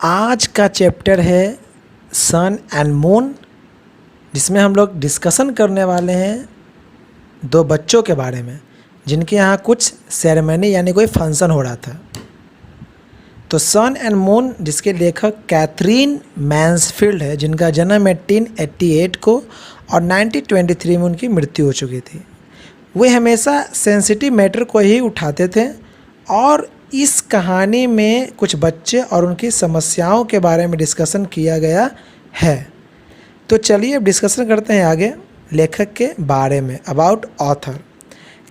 आज का चैप्टर है सन एंड मून, जिसमें हम लोग डिस्कशन करने वाले हैं दो बच्चों के बारे में जिनके यहाँ कुछ सेरेमनी यानी कोई फंक्शन हो रहा था। तो सन एंड मून जिसके लेखक कैथरीन मैन्सफील्ड है, जिनका जन्म 1888 को और 1923 में उनकी मृत्यु हो चुकी थी। वे हमेशा सेंसिटिव मैटर को ही उठाते थे और इस कहानी में कुछ बच्चे और उनकी समस्याओं के बारे में डिस्कशन किया गया है। तो चलिए अब डिस्कशन करते हैं आगे लेखक के बारे में। About author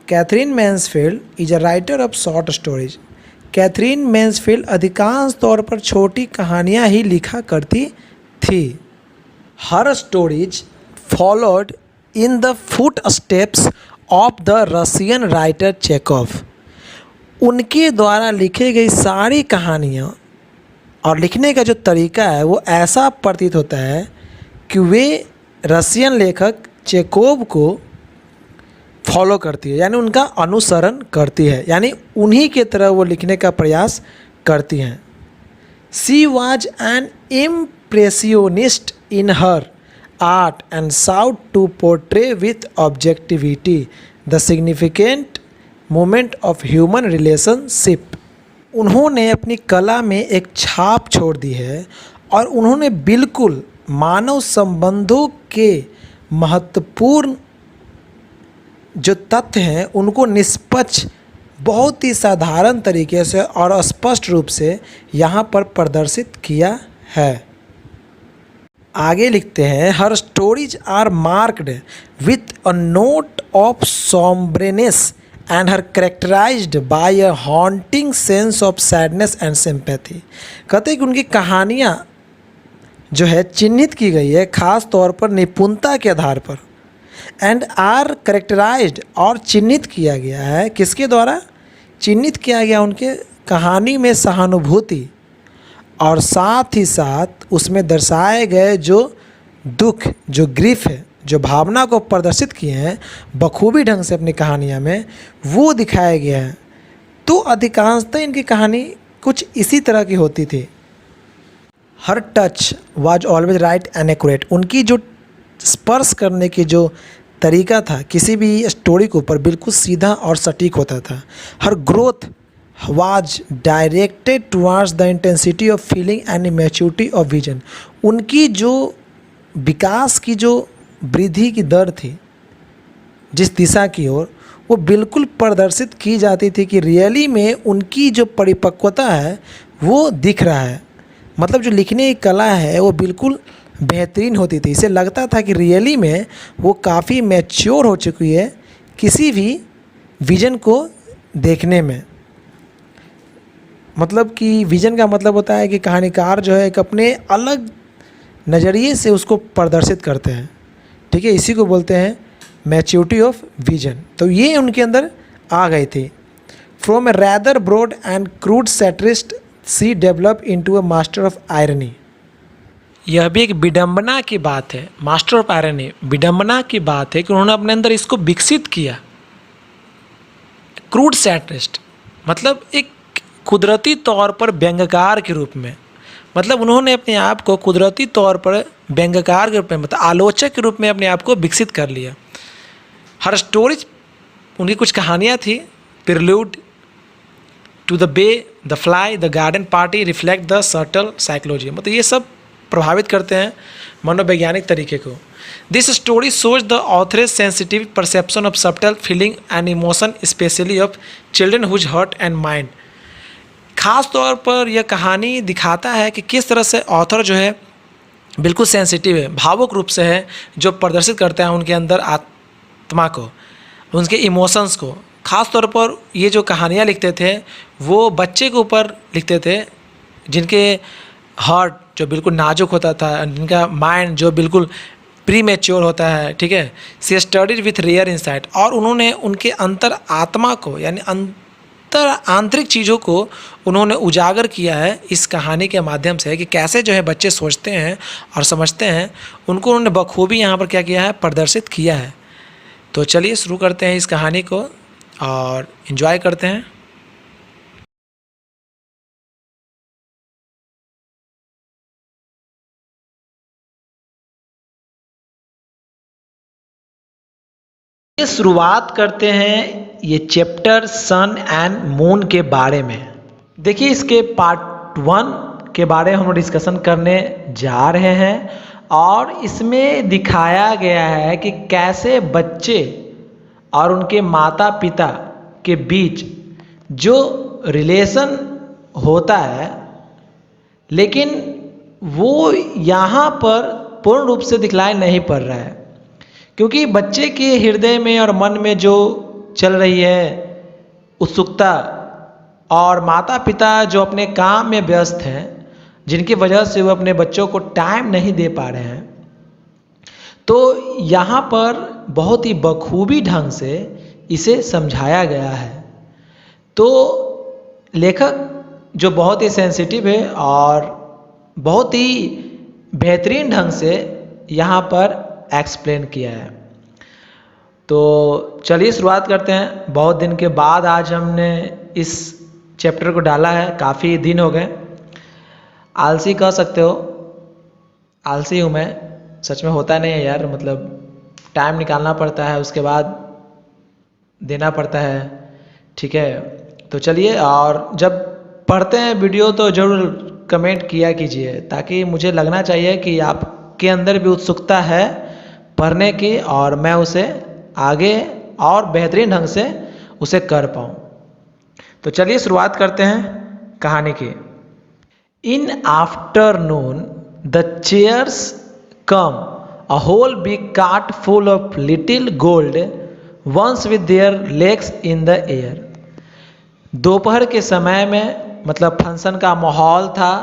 Katherine Mansfield is a writer of short stories. Katherine Mansfield अधिकांश तौर पर छोटी कहानियाँ ही लिखा करती थी। Her stories followed in the footsteps of the Russian writer Chekhov. उनके द्वारा लिखी गई सारी कहानियाँ और लिखने का जो तरीका है वो ऐसा प्रतीत होता है कि वे रशियन लेखक चेकोव को फॉलो करती है, यानी उनका अनुसरण करती है, यानी उन्हीं के तरह वो लिखने का प्रयास करती हैं। She was an impressionist in her art and sought to portray with objectivity the significant moment of human relationship. उन्होंने अपनी कला में एक छाप छोड़ दी है और उन्होंने बिल्कुल मानव संबंधों के महत्वपूर्ण जो तथ्य हैं उनको निष्पक्ष, बहुत ही साधारण तरीके से और स्पष्ट रूप से यहाँ पर प्रदर्शित किया है। आगे लिखते हैं, her stories are marked with a note of sombreness and her characterized by a haunting sense of sadness and sympathy। कहते हैं कि उनकी कहानियाँ जो है चिन्हित की गई है ख़ास तौर पर निपुणता के आधार पर, एंड आर करेक्टराइज्ड और चिन्हित किया गया है। किसके द्वारा चिन्हित किया गया? उनके कहानी में सहानुभूति और साथ ही साथ उसमें दर्शाए गए जो दुख, जो ग्रीफ है, जो भावना को प्रदर्शित किए हैं बखूबी ढंग से अपनी कहानियाँ में, वो दिखाया गया है। तो अधिकांशतः इनकी कहानी कुछ इसी तरह की होती थी। Her touch was always right and accurate. उनकी जो स्पर्श करने की जो तरीका था किसी भी स्टोरी के ऊपर बिल्कुल सीधा और सटीक होता था। Her growth was directed towards the intensity of feeling and maturity of vision. उनकी जो विकास की जो वृद्धि की दर थी जिस दिशा की ओर, वो बिल्कुल प्रदर्शित की जाती थी कि रियली में उनकी जो परिपक्वता है वो दिख रहा है। मतलब जो लिखने की कला है वो बिल्कुल बेहतरीन होती थी। इसे लगता था कि रियली में वो काफ़ी मैच्योर हो चुकी है किसी भी विजन को देखने में। मतलब कि विजन का मतलब होता है कि कहानीकार जो है एक अपने अलग नज़रिए से उसको प्रदर्शित करते हैं। ठीक है, इसी को बोलते हैं मैच्योरिटी ऑफ विजन। तो ये उनके अंदर आ गई थी। From a rather broad and crude satirist she develop into a master of irony. यह भी एक विडंबना की बात है। मास्टर ऑफ आयरनी, विडंबना की बात है कि उन्होंने अपने अंदर इसको विकसित किया। क्रूड सैटिरिस्ट मतलब एक कुदरती तौर पर व्यंग्यकार के रूप में, मतलब उन्होंने अपने आप को कुदरती तौर पर व्यंग्यकार के रूप में, मतलब आलोचक के रूप में अपने आप को विकसित कर लिया। हर स्टोरीज, उनकी कुछ कहानियाँ थी। Prelude to the bay, the fly, the garden party reflect the subtle psychology. मतलब ये सब प्रभावित करते हैं मनोवैज्ञानिक तरीके को। This story shows the author's sensitive perception of subtle feeling and emotion specially of children whose heart and mind. ख़ास तौर पर यह कहानी दिखाता है कि किस तरह से ऑथर जो है बिल्कुल सेंसिटिव है, भावुक रूप से है, जो प्रदर्शित करता है उनके अंदर आत्मा को, उनके इमोशंस को। ख़ास तौर पर ये जो कहानियाँ लिखते थे वो बच्चे के ऊपर लिखते थे जिनके हार्ट जो बिल्कुल नाजुक होता था, जिनका माइंड जो बिल्कुल प्री मैच्योर होता है। ठीक है, सी स्टडीड विथ रियर इंसाइट। और उन्होंने उनके अंतर आत्मा को, यानी आंतरिक चीज़ों को उन्होंने उजागर किया है इस कहानी के माध्यम से कि कैसे जो है बच्चे सोचते हैं और समझते हैं, उनको उन्होंने बखूबी यहाँ पर क्या किया है, प्रदर्शित किया है। तो चलिए शुरू करते हैं इस कहानी को और एंजॉय करते हैं। ये शुरुआत करते हैं ये चैप्टर सन एंड मून के बारे में। देखिए इसके पार्ट 1 के बारे में हम डिस्कशन करने जा रहे हैं और इसमें दिखाया गया है कि कैसे बच्चे और उनके माता पिता के बीच जो रिलेशन होता है, लेकिन वो यहाँ पर पूर्ण रूप से दिखलाई नहीं पड़ रहा है, क्योंकि बच्चे के हृदय में और मन में जो चल रही है उत्सुकता, और माता पिता जो अपने काम में व्यस्त हैं, जिनकी वजह से वो अपने बच्चों को टाइम नहीं दे पा रहे हैं, तो यहाँ पर बहुत ही बखूबी ढंग से इसे समझाया गया है। तो लेखक जो बहुत ही सेंसिटिव है और बहुत ही बेहतरीन ढंग से यहाँ पर एक्सप्लेन किया है। तो चलिए शुरुआत करते हैं। बहुत दिन के बाद आज हमने इस चैप्टर को डाला है, काफ़ी दिन हो गए। आलसी कह सकते हो, आलसी हूँ मैं, सच में होता नहीं है यार, मतलब टाइम निकालना पड़ता है, उसके बाद देना पड़ता है, ठीक है। तो चलिए, और जब पढ़ते हैं वीडियो तो ज़रूर कमेंट किया कीजिए, ताकि मुझे लगना चाहिए कि आपके अंदर भी उत्सुकता है पढ़ने की और मैं उसे आगे और बेहतरीन ढंग से उसे कर पाऊँ। तो चलिए शुरुआत करते हैं कहानी की। In afternoon the chairs come a whole big cart full of little gold ones with their legs in the air. दोपहर के समय में, मतलब फंक्शन का माहौल था,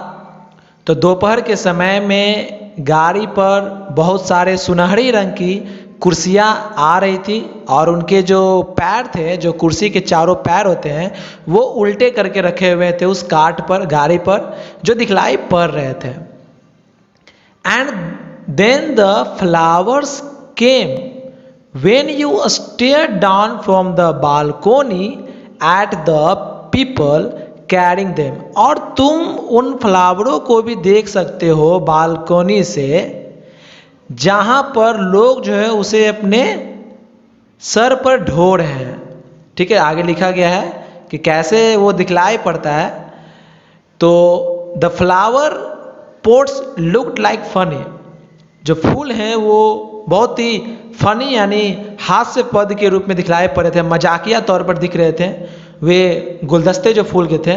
तो दोपहर के समय में गाड़ी पर बहुत सारे सुनहरी रंग की कुर्सियाँ आ रही थी और उनके जो पैर थे, जो कुर्सी के चारों पैर होते हैं, वो उल्टे करके रखे हुए थे उस कार्ट पर, गाड़ी पर, जो दिखलाई पड़ रहे थे। And then the flowers came when you stare down from the balcony at the people carrying them. और तुम उन फ्लावरों को भी देख सकते हो बालकोनी से, जहाँ पर लोग जो है उसे अपने सर पर ढो रहे हैं, ठीक है। आगे लिखा गया है कि कैसे वो दिखलाई पड़ता है। तो the flower pots looked like funny. जो फूल हैं वो बहुत ही फनी यानी हास्य पद के रूप में दिखलाई पड़ रहे थे, मजाकिया तौर पर दिख रहे थे। वे गुलदस्ते जो फूल के थे,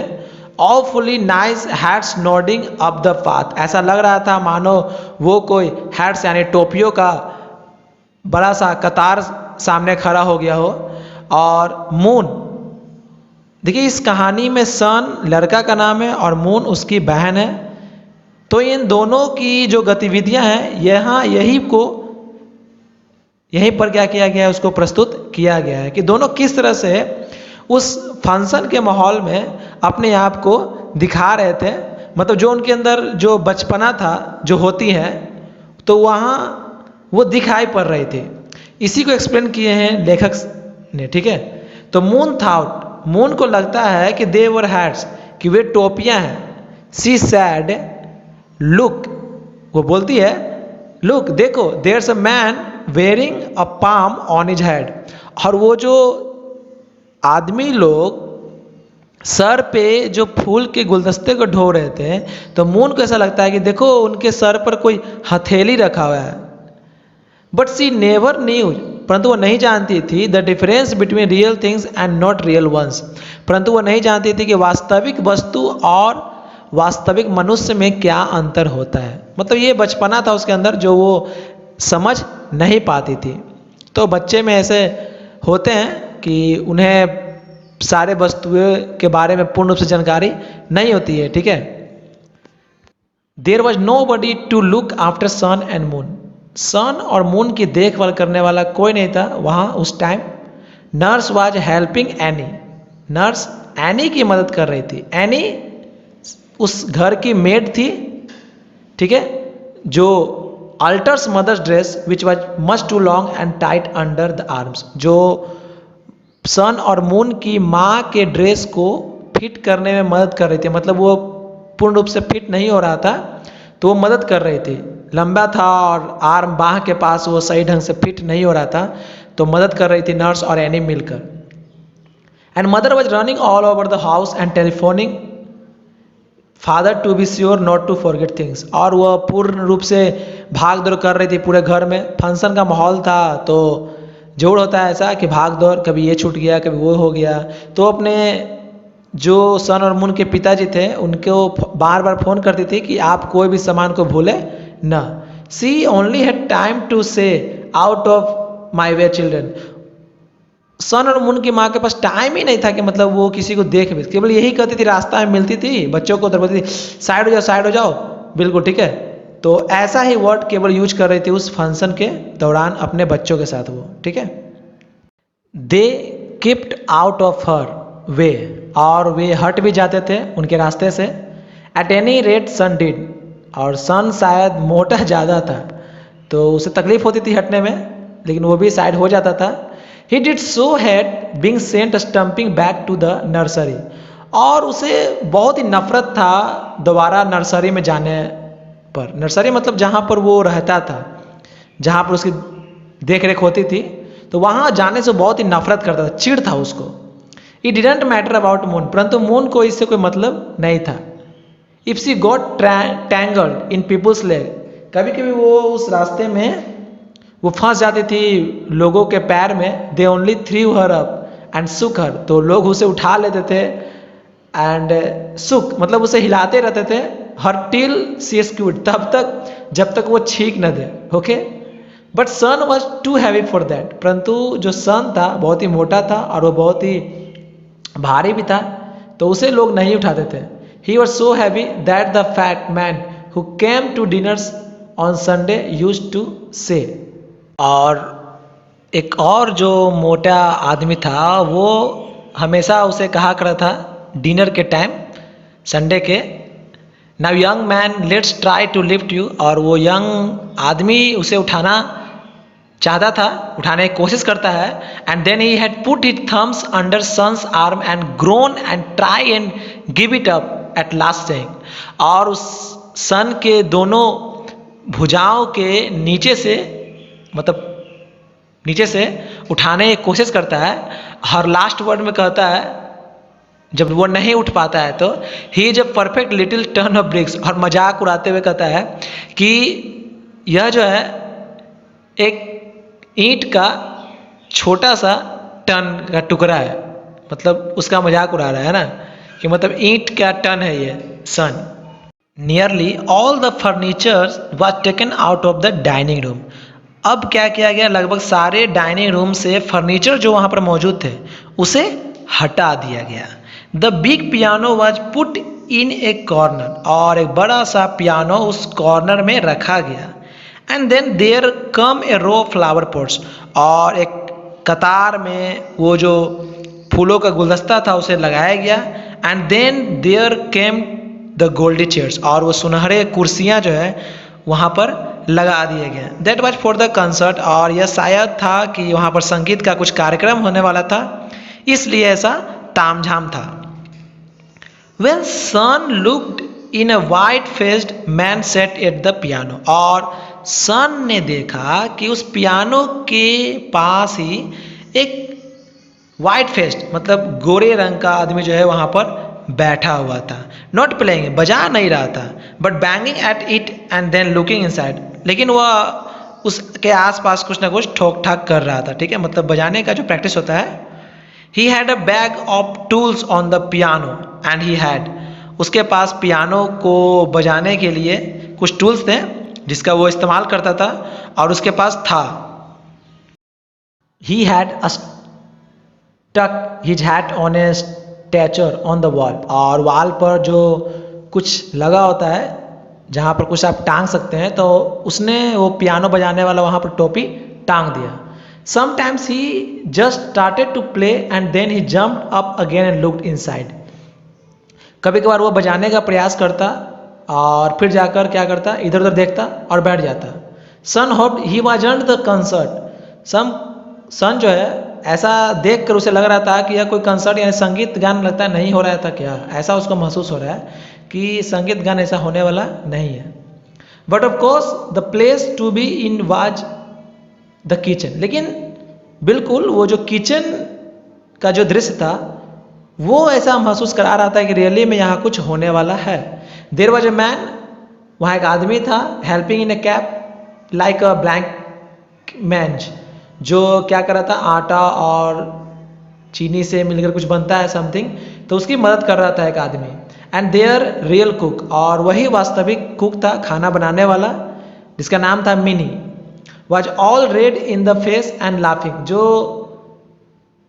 awfully nice hats nodding up the path. ऐसा लग रहा था मानो वो कोई हैट्स यानी टोपियों का बड़ा सा कतार सामने खड़ा हो गया हो। और मून, देखिए इस कहानी में सन लड़का का नाम है और मून उसकी बहन है। तो इन दोनों की जो गतिविधियां हैं यहाँ यहीं पर क्या किया गया है, उसको प्रस्तुत किया गया है कि दोनों किस तरह से उस फंक्शन के माहौल में अपने आप को दिखा रहे थे। मतलब जो उनके अंदर जो बचपना था, जो होती है, तो वहाँ वो दिखाई पड़ रही थी। इसी को एक्सप्लेन किए हैं लेखक ने, ठीक है। तो मून थॉट, मून को लगता है कि दे वर हैट्स, कि वे टोपियाँ हैं। सी सैड लुक, वो बोलती है लुक देखो, there's a man wearing a palm on his head. और वो जो आदमी लोग सर पे जो फूल के गुलदस्ते को ढो रहे थे, तो मून को ऐसा लगता है कि देखो उनके सर पर कोई हथेली रखा हुआ है। बट सी नेवर न्यू, परंतु वो नहीं जानती थी the difference between real things and not real ones. परंतु वो नहीं जानती थी कि वास्तविक वस्तु और वास्तविक मनुष्य में क्या अंतर होता है। मतलब ये बचपना था उसके अंदर जो वो समझ नहीं पाती थी। तो बच्चे में ऐसे होते हैं कि उन्हें सारे वस्तुओं के बारे में पूर्ण रूप से जानकारी नहीं होती है, ठीक है। There was nobody to look after Sun and Moon. Sun और मून की देखभाल करने वाला कोई नहीं था वहाँ उस time. Nurse was helping any, nurse any की मदद कर रही थी। एनी उस घर की मेड थी, ठीक है, जो alters mother's dress which was much too long and tight under the arms. जो सन और मून की माँ के ड्रेस को फिट करने में मदद कर रही थी। मतलब वो पूर्ण रूप से फिट नहीं हो रहा था, तो वो मदद कर रही थी लंबा था और आर्म बाह के पास वो सही ढंग से फिट नहीं हो रहा था, तो मदद कर रही थी नर्स और एनी मिलकर। And mother was running all over the house and telephoning father to be sure not to forget things. और वह पूर्ण रूप से भाग दौड़ कर रही थी पूरे घर में। फंक्शन का माहौल था तो जोड़ होता है ऐसा कि भाग दौड़, कभी ये छूट गया कभी वो हो गया। तो अपने जो सन और मून के पिताजी थे उनको बार बार फ़ोन करती थी कि आप कोई भी सामान को भूले ना। She only had time to say out of my way children. Sun और मून की माँ के पास टाइम ही नहीं था कि मतलब वो किसी को देख भी, केवल यही कहती थी, रास्ता में मिलती थी बच्चों को बोलती थी साइड हो जाओ साइड हो जाओ, बिल्कुल ठीक है। तो ऐसा ही वर्ड केवल यूज कर रही थी उस फंक्शन के दौरान अपने बच्चों के साथ वो, ठीक है। दे किप्ड आउट ऑफ हर वे, और वे हट भी जाते थे उनके रास्ते से। At any rate Sun did, और सन शायद मोटा ज़्यादा था तो उसे तकलीफ होती थी हटने में, लेकिन वो भी साइड हो जाता था। He did so had being sent stumping back to the nursery, और उसे बहुत ही नफरत था दोबारा नर्सरी में जाने पर। नर्सरी मतलब जहाँ पर वो रहता था, जहाँ पर उसकी देख रेख होती थी, तो वहाँ जाने से बहुत ही नफरत करता था, चिढ़ था उसको। It didn't matter about moon, परंतु मून को इससे कोई मतलब नहीं था। If she got tangled in people's leg, कभी कभी वो उस रास्ते में वो फंस जाती थी लोगों के पैर में। They only through her up and सुक हर, तो लोग उसे उठा लेते थे। एंड सुक मतलब उसे हिलाते रहते थे। हर टिल सी स्क्यूड, तब तक जब तक वो छींक न दे, okay. But Sun was too heavy for that, परंतु जो सन था बहुत ही मोटा था और वो बहुत ही भारी भी था, तो उसे लोग नहीं उठाते थे। He was so heavy that the fat man who came to dinners on Sunday used to say. और एक और जो मोटा आदमी था वो हमेशा उसे कहा करता था डिनर के टाइम संडे के, now young man let's try to lift you. और वो यंग आदमी उसे उठाना चाहता था, उठाने की कोशिश करता है। And then he had put his thumbs under Sun's arm and groan and try and give it up at last saying. और उस सन के दोनों भुजाओं के नीचे से, मतलब नीचे से उठाने की कोशिश करता है। हर लास्ट वर्ड में कहता है जब वो नहीं उठ पाता है तो he is a perfect little turn off BRICS, और मजाक उड़ाते हुए कहता है कि यह जो है एक ईंट का छोटा सा टन का टुकड़ा है। मतलब उसका मजाक उड़ा रहा है ना कि मतलब ईंट का टन है ये Sun. Nearly all the furnitures was taken out of the dining room. अब क्या किया गया, लगभग सारे डाइनिंग रूम से फर्नीचर जो वहाँ पर मौजूद थे उसे हटा दिया गया। The big piano was put in A corner, और एक बड़ा सा पियानो उस कॉर्नर में रखा गया। And then there come a row flower pots, और एक कतार में वो जो फूलों का गुलदस्ता था उसे लगाया गया। And then there came the goldy chairs, और वो सुनहरे कुर्सियाँ जो है वहाँ पर लगा दिए गए। That was for the concert, और यह शायद था कि वहाँ पर संगीत का कुछ कार्यक्रम होने वाला था, इसलिए ऐसा तामझाम था। When son looked in a white-faced man sat at the piano, और सन ने देखा कि उस पियानो के पास ही एक वाइट फेस्ड मतलब गोरे रंग का आदमी जो है वहाँ पर बैठा हुआ था। नॉट प्लेइंग, बजा नहीं रहा था, but banging at it and then looking inside, लेकिन वह उसके आसपास कुछ ना कुछ ठोक ठाक कर रहा था, ठीक है, मतलब बजाने का जो प्रैक्टिस होता है। He had a bag of tools on the piano and he had, उसके पास पियानो को बजाने के लिए कुछ टूल्स थे जिसका वो इस्तेमाल करता था, और उसके पास था। He had stuck his hat on a statue on the wall, और वॉल पर जो कुछ लगा होता है जहाँ पर कुछ आप टांग सकते हैं, तो उसने वो पियानो बजाने वाला वहाँ पर टोपी टांग दिया। Sometimes he just started to play and then he jumped up again and looked inside, कभी कभार वो बजाने का प्रयास करता और फिर जाकर क्या करता, इधर उधर देखता और बैठ जाता। Sun hoped he wasn't the concert, Sun जो है ऐसा देखकर उसे लग रहा था कि यह कोई कंसर्ट या संगीत गान लगता है नहीं हो रहा था क्या, ऐसा उसको महसूस हो रहा है कि संगीत गान ऐसा होने वाला नहीं है। But of course the place to be in was the kitchen. लेकिन बिल्कुल वो जो किचन का जो दृश्य था वो ऐसा महसूस करा रहा था कि रियली में यहाँ कुछ होने वाला है। देयर वॉज ए मैन, वहाँ एक आदमी था, helping in A cap like a blank mange, जो क्या कर रहा था, आटा और चीनी से मिलकर कुछ बनता है समथिंग, तो उसकी मदद कर रहा था एक आदमी। एंड देयर रियल कुक, और वही वास्तविक कुक था, खाना बनाने वाला, जिसका नाम था mini, was all red in the face and laughing, जो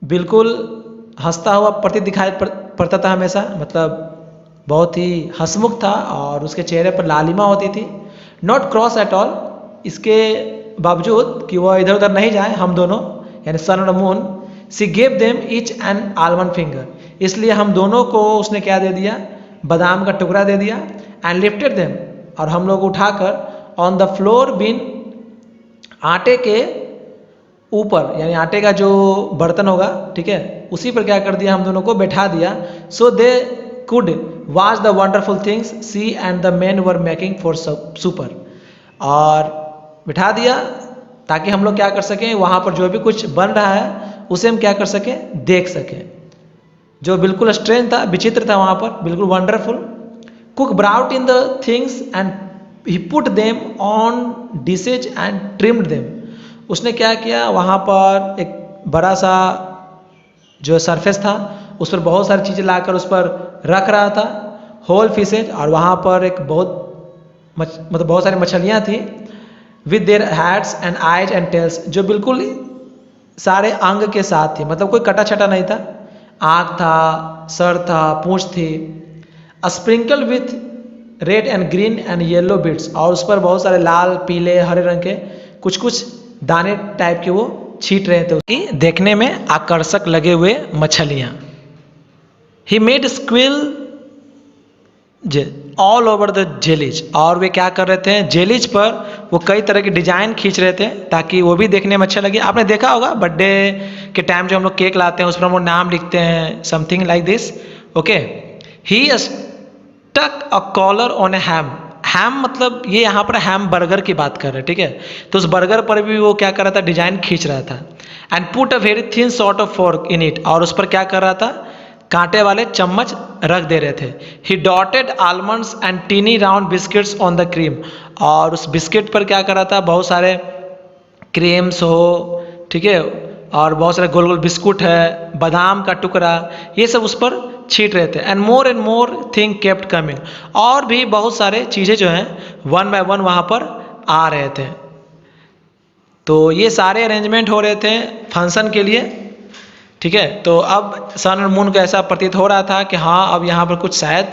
बिल्कुल हंसता हुआ प्रतीत दिखाई पड़ता था हमेशा, मतलब बहुत ही हंसमुख था और उसके चेहरे पर लालिमा होती थी। नॉट क्रॉस एट ऑल, इसके बावजूद कि वह इधर उधर नहीं जाए, हम दोनों यानी सन और Moon, she gave them each an almond finger, इसलिए हम दोनों को उसने क्या दे दिया, बादाम का टुकड़ा दे दिया। एंड लिफ्टेड देम, और हम लोग उठाकर ऑन द फ्लोर बिन, आटे के ऊपर, यानी आटे का जो बर्तन होगा, ठीक है, उसी पर क्या कर दिया, हम दोनों को बैठा दिया। So they could watch the wonderful things she and the man were making for supper, और बिठा दिया ताकि हम लोग क्या कर सकें, वहाँ पर जो भी कुछ बन रहा है उसे हम क्या कर सकें, देख सकें, जो बिल्कुल स्ट्रेंज था, विचित्र था वहाँ पर, बिल्कुल wonderful. Cook brought in the things and he put them on dishes and trimmed them, उसने क्या किया, वहाँ पर एक बड़ा सा जो सरफेस था उस पर बहुत सारी चीज़ें लाकर उस पर रख रहा था, होल फिशेज, और वहाँ पर एक मतलब बहुत सारी मछलियाँ थी, with their heads and eyes and tails, जो बिल्कुल सारे अंग के साथ थी, मतलब कोई कटा छटा नहीं था, आँख था, सर था, पूंछ थी, sprinkle with red and green and yellow bits, और उस पर बहुत सारे लाल, पीले, हरे रंग के कुछ कुछ दाने टाइप के वो छीट रहे थे, उसकी देखने में आकर्षक लगे हुए मछलियाँ। He made squill all over the jellies, और वे क्या कर रहे थे, जेलीज पर वो कई तरह के डिजाइन खींच रहे थे ताकि वो भी देखने में अच्छा लगे। आपने देखा होगा बर्थडे के टाइम जो हम लोग केक लाते हैं उस पर हम लोग नाम लिखते हैं, something like this, okay. He stuck a collar on a ham, ham मतलब ये यहाँ पर हैम बर्गर की बात कर रहे हैं, ठीक है, तो उस बर्गर पर भी वो क्या कर रहा था, डिजाइन खींच रहा था। And put a very thin sort of fork in it, और उस पर क्या कर रहा था, कांटे वाले चम्मच रख दे रहे थे। He dotted almonds and tiny round biscuits on the cream, और उस बिस्किट पर क्या कर रहा था, बहुत सारे क्रीम्स हो, ठीक है, और बहुत सारे गोल गोल बिस्कुट है, बादाम का टुकड़ा, ये सब उस पर छीट रहे थे। And more thing kept coming, और भी बहुत सारे चीज़ें जो हैं वन बाय वन वहाँ पर आ रहे थे। तो ये सारे अरेंजमेंट हो रहे थे फंक्शन के लिए, ठीक है। तो अब सन और मून को ऐसा प्रतीत हो रहा था कि हाँ अब यहाँ पर कुछ शायद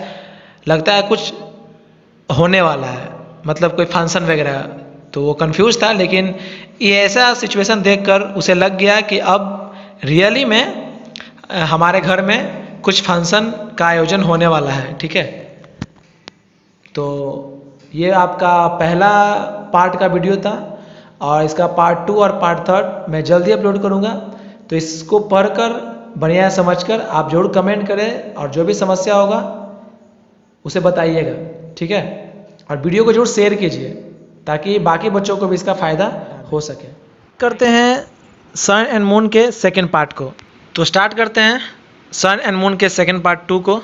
लगता है कुछ होने वाला है, मतलब कोई फंक्शन वगैरह। तो वो कंफ्यूज था, लेकिन ये ऐसा सिचुएशन देखकर उसे लग गया कि अब रियली में हमारे घर में कुछ फंक्शन का आयोजन होने वाला है, ठीक है। तो ये आपका पहला पार्ट का वीडियो था, और इसका पार्ट 2 और पार्ट 3 मैं जल्दी अपलोड करूँगा। तो इसको पढ़कर बढ़िया समझकर आप जरूर कमेंट करें, और जो भी समस्या होगा उसे बताइएगा, ठीक है। और वीडियो को जरूर शेयर कीजिए ताकि बाकी बच्चों को भी इसका फ़ायदा हो सके। करते हैं सन एंड मून के सेकंड पार्ट को। तो स्टार्ट करते हैं सन एंड मून के सेकंड पार्ट 2 को।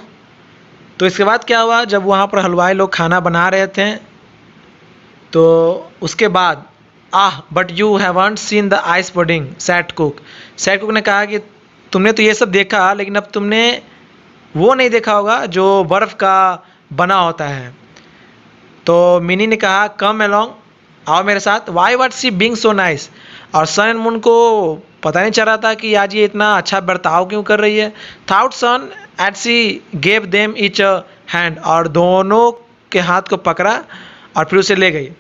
तो इसके बाद क्या हुआ, जब वहाँ पर हलवाई लोग खाना बना रहे थे, तो उसके बाद but you haven't seen the ice pudding, sad cook ने कहा कि तुमने तो ये सब देखा, लेकिन अब तुमने वो नहीं देखा होगा जो बर्फ़ का बना होता है। तो मिनी ने कहा कम अलोंग, आओ मेरे साथ। Why what she being so nice, और सन एंड मून को पता नहीं चल रहा था कि आज ये इतना अच्छा बर्ताव क्यों कर रही है। Thought Sun at she gave them each hand, और दोनों के हाथ को पकड़ा और फिर उसे ले गई।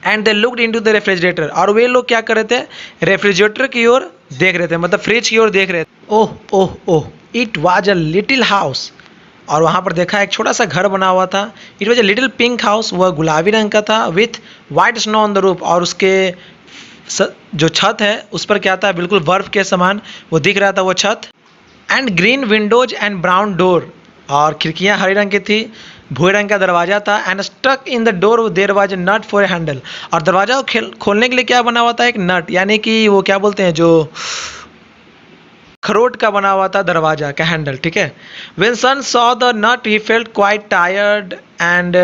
And they looked into the refrigerator, और वे लोग क्या कर रहे थे, रेफ्रिजरेटर की ओर देख रहे थे, मतलब फ्रिज की ओर देख रहे थे। Oh oh oh, it was a little house, और वहाँ पर देखा एक छोटा सा घर बना हुआ था। It was a little pink house, वह गुलाबी रंग का था, with white snow on the roof, और उसके जो छत है उस पर क्या था, बिल्कुल बर्फ के समान वो दिख रहा था वो छत। And green Windows and brown door, और खिड़कियाँ हरे रंग की थी, भूरे रंग का दरवाजा था। And stuck in the door there was a nut for a handle, और दरवाजा को खोलने के लिए क्या बना हुआ था, एक नट, यानी कि वो क्या बोलते हैं, जो खरोट का बना हुआ था दरवाजा का हैंडल, ठीक है। When son saw the nut he felt quite tired and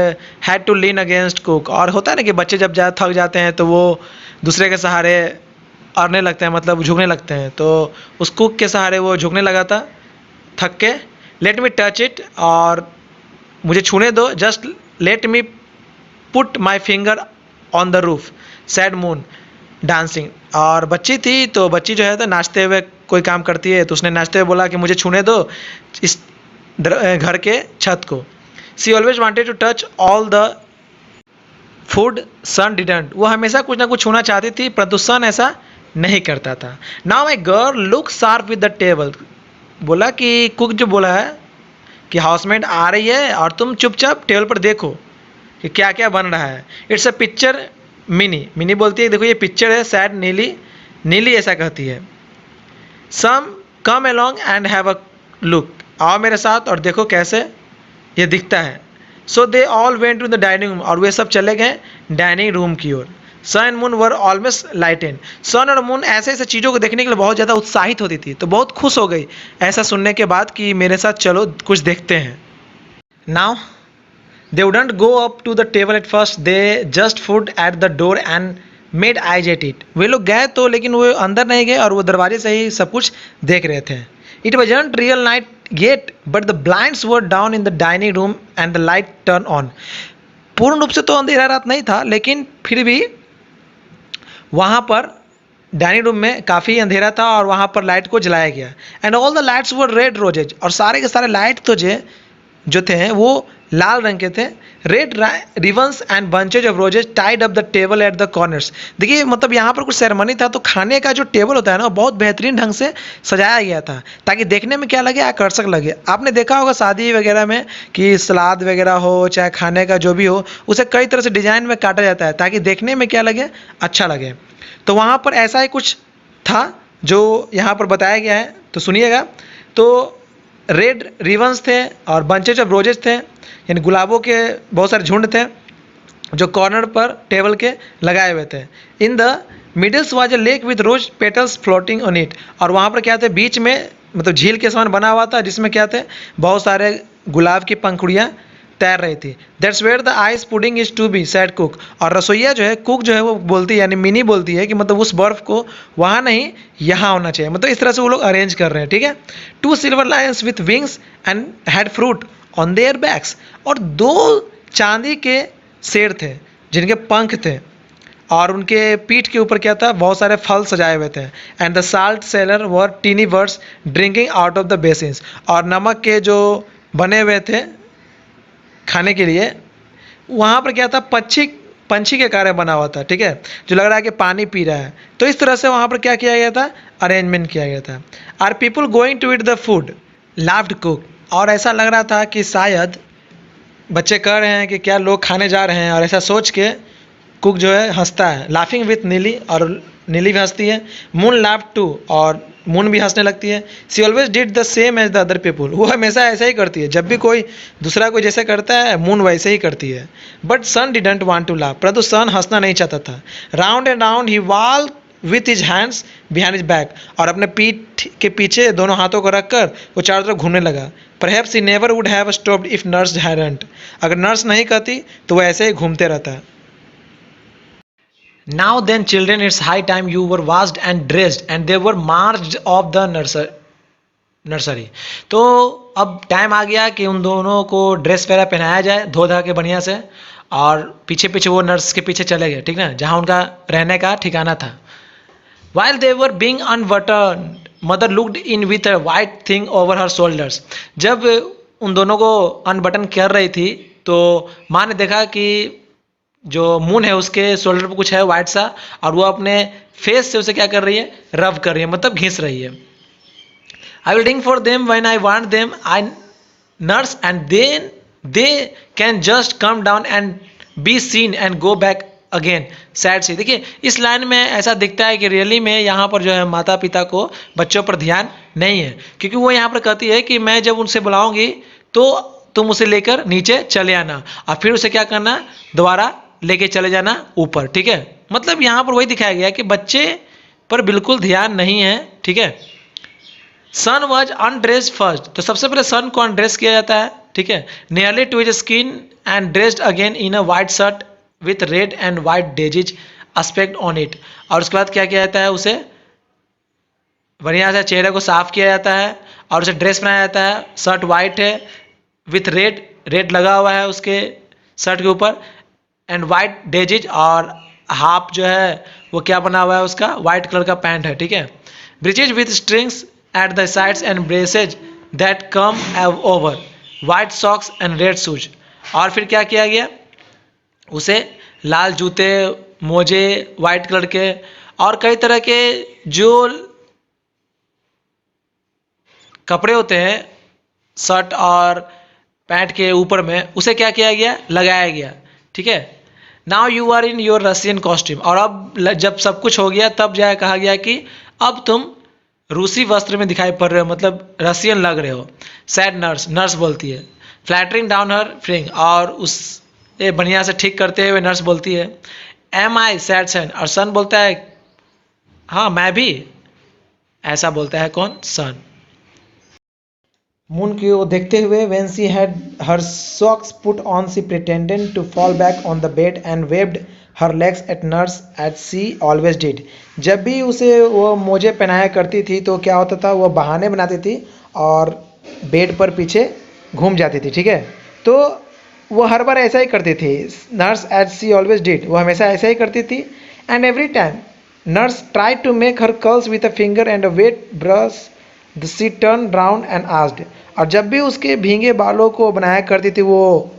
had to lean against cook। और होता है ना कि बच्चे जब थक जाते हैं तो वो दूसरे के सहारे अड़ने लगते हैं, मतलब झुकने लगते हैं, तो उस कुक के सहारे वो झुकने लगा था थक के। लेट मी टच इट, और मुझे छूने दो, just let me put my finger on the roof sad moon dancing. और बच्ची थी तो बच्ची जो है तो नाचते हुए कोई काम करती है, तो उसने नाचते हुए बोला कि मुझे छूने दो इस घर के छत को। She always wanted to touch all the food Sun didn't. वो हमेशा कुछ ना कुछ छूना चाहती थी, परंतु सन ऐसा नहीं करता था। Now my girl look sharp with the table. बोला कि कुक जो बोला है कि हाउसमेट आ रही है और तुम चुपचाप टेबल पर देखो कि क्या क्या बन रहा है। It's a picture mini. Mini बोलती है देखो ये पिक्चर है सैड नीली। नीली ऐसा कहती है। Some come along and have a look. आओ मेरे साथ और देखो कैसे ये दिखता है। So they all went to the dining room, और वे सब चले गए डाइनिंग रूम की ओर। Sun and Moon were almost lighten. Sun और मून ऐसे ऐसे चीज़ों को देखने के लिए बहुत ज़्यादा उत्साहित होती थी, तो बहुत खुश हो गई ऐसा सुनने के बाद कि मेरे साथ चलो कुछ देखते हैं। Now they wouldn't go up to the table at first, they just stood at the door and made eyes at it. वे लोग गए तो लेकिन वो अंदर नहीं गए और वो दरवाजे से ही सब कुछ देख रहे थे। It wasn't real night yet but the blinds were down in the dining room and the light turn on. पूर्ण रूप से तो अंधेरा रात नहीं था, लेकिन फिर भी वहाँ पर डाइनिंग रूम में काफ़ी अंधेरा था और वहाँ पर लाइट को जलाया गया। And all the lights were red roses, और सारे के सारे लाइट तो जो थे वो लाल रंग के थे। Red ribbons and bunches of roses tied up the table at the corners. देखिए मतलब यहाँ पर कुछ सेरेमनी था, तो खाने का जो टेबल होता है ना बहुत बेहतरीन ढंग से सजाया गया था ताकि देखने में क्या लगे, आकर्षक लगे। आपने देखा होगा शादी वगैरह में कि सलाद वगैरह हो चाहे खाने का जो भी हो, उसे कई तरह से डिजाइन में काटा जाता है ताकि देखने में क्या लगे, अच्छा लगे। तो वहाँ पर ऐसा ही कुछ था जो यहाँ पर बताया गया है, तो सुनिएगा। तो रेड रिबन्स थे और बंचेज ऑफ रोजेस थे, यानी गुलाबों के बहुत सारे झुंड थे जो कॉर्नर पर टेबल के लगाए हुए थे। In the middles was a lake with rose petals floating on it. और वहाँ पर क्या थे, बीच में मतलब झील के समान बना हुआ था जिसमें क्या थे, बहुत सारे गुलाब की पंखुड़ियाँ तैर रही थी। That's where the ice pudding is to be said cook. और रसोईया जो है, कुक जो है वो बोलती है, यानी मिनी बोलती है कि मतलब उस बर्फ़ को वहाँ नहीं यहाँ होना चाहिए। मतलब इस तरह से वो लोग अरेंज कर रहे हैं, ठीक है। Two silver lions with wings and had fruit on their backs. और दो चांदी के शेर थे जिनके पंख थे और उनके पीठ के ऊपर क्या था, बहुत सारे फल सजाए हुए थे। And the salt cellar were tiny birds drinking out of the basins. और नमक के जो बने हुए थे खाने के लिए, वहाँ पर क्या था, पंछी के कार्य बना हुआ था, ठीक है, जो लग रहा है कि पानी पी रहा है। तो इस तरह से वहाँ पर क्या किया गया था, अरेंजमेंट किया गया था। Are people going to eat the food laughed cook. और ऐसा लग रहा था कि शायद बच्चे कह रहे हैं कि क्या लोग खाने जा रहे हैं, और ऐसा सोच के कुक जो है हंसता है। लाफिंग विथ नीली, और नीली भी हंसती है। मून लाफ्ड टू, और मून भी हंसने लगती है। She always did the same as the other people. वो हमेशा ऐसा ही करती है, जब भी कोई दूसरा कोई जैसे करता है मून वैसे ही करती है। But Sun didn't want to laugh. परंतु सन हंसना नहीं चाहता था। Round and round he wall with his hands behind his back. और अपने पीठ के पीछे दोनों हाथों को रखकर वो चारों तरफ घूमने लगा। Perhaps he never would have stopped if nurse hadn't. अगर नर्स नहीं कहती तो वो ऐसे ही घूमते रहता। Now then children, it's high time you were washed and dressed and they were marched off the nursery। तो अब टाइम आ गया कि उन दोनों को ड्रेस वगैरह पहनाया जाए धो धा के बढ़िया से, और पीछे पीछे वो नर्स के पीछे चले गए, ठीक ना, जहाँ उनका रहने का ठिकाना था। While they were being unbuttoned, mother looked in with a white thing over her shoulders। जब उन दोनों को अनबटन कर रही थी तो माँ ने देखा कि जो मून है उसके शोल्डर पर कुछ है वाइट सा, और वो अपने फेस से उसे क्या कर रही है, रब कर रही है, मतलब घिस रही है। I will drink for them when I want them I nurse and then they can just come down and be seen and go back again said she. देखिए इस लाइन में ऐसा दिखता है कि रियली में यहाँ पर जो है माता पिता को बच्चों पर ध्यान नहीं है, क्योंकि वो यहाँ पर कहती है कि मैं जब उनसे बुलाऊंगी तो तुम उसे लेकर नीचे चले आना और फिर उसे क्या करना, दोबारा लेके चले जाना ऊपर, ठीक है। मतलब यहाँ पर वही दिखाया गया कि बच्चे पर बिल्कुल ध्यान नहीं है, ठीक है। सन वॉज अनड्रेस्ड फर्स्ट, तो सबसे पहले सन को अनड्रेस किया जाता है, ठीक है। Nearly to his skin and dressed again in a white shirt with red and white daisies aspect on it, और उसके बाद क्या किया जाता है, उसे बढ़िया से चेहरे को साफ किया जाता है और उसे ड्रेस बनाया जाता है। शर्ट वाइट है विथ रेड लगा हुआ है उसके शर्ट के ऊपर, एंड वाइट डेजिज, और हाफ जो है वो क्या बना हुआ है उसका, वाइट कलर का पैंट है, ठीक है। Breaches with strings at the sides and braces that come over white socks and red shoes, और फिर क्या किया गया, उसे लाल जूते, मोजे वाइट कलर के और कई तरह के जो कपड़े होते हैं शर्ट और पैंट के ऊपर में, उसे क्या किया गया, लगाया गया, ठीक है। Now you are in your Russian costume, और अब जब सब कुछ हो गया तब जो है कहा गया कि अब तुम रूसी वस्त्र में दिखाई पड़ रहे हो, मतलब रशियन लग रहे हो। सैड नर्स बोलती है, फ्लैटरिंग डाउन हर फ्रिंग, और उस ये बढ़िया से ठीक करते हुए नर्स बोलती है, एम आई सैड सन, और सन बोलता है हाँ मैं भी, ऐसा बोलता है कौन, सन। मून की ओर देखते हुए, when she had her socks put on, she pretended to fall back on the bed and waved her legs at nurse as she always did. जब भी उसे वो मोजे पहनाया करती थी तो क्या होता था, वो बहाने बनाती थी और बेड पर पीछे घूम जाती थी, ठीक है। तो वो हर बार ऐसा ही करती थी, nurse as she always did, वो हमेशा ऐसा ही करती थी। And every time nurse try to make her curls with a finger and a wet brush, she turn round and asked, और जब भी उसके भीगे बालों को बनाया करती थी, वो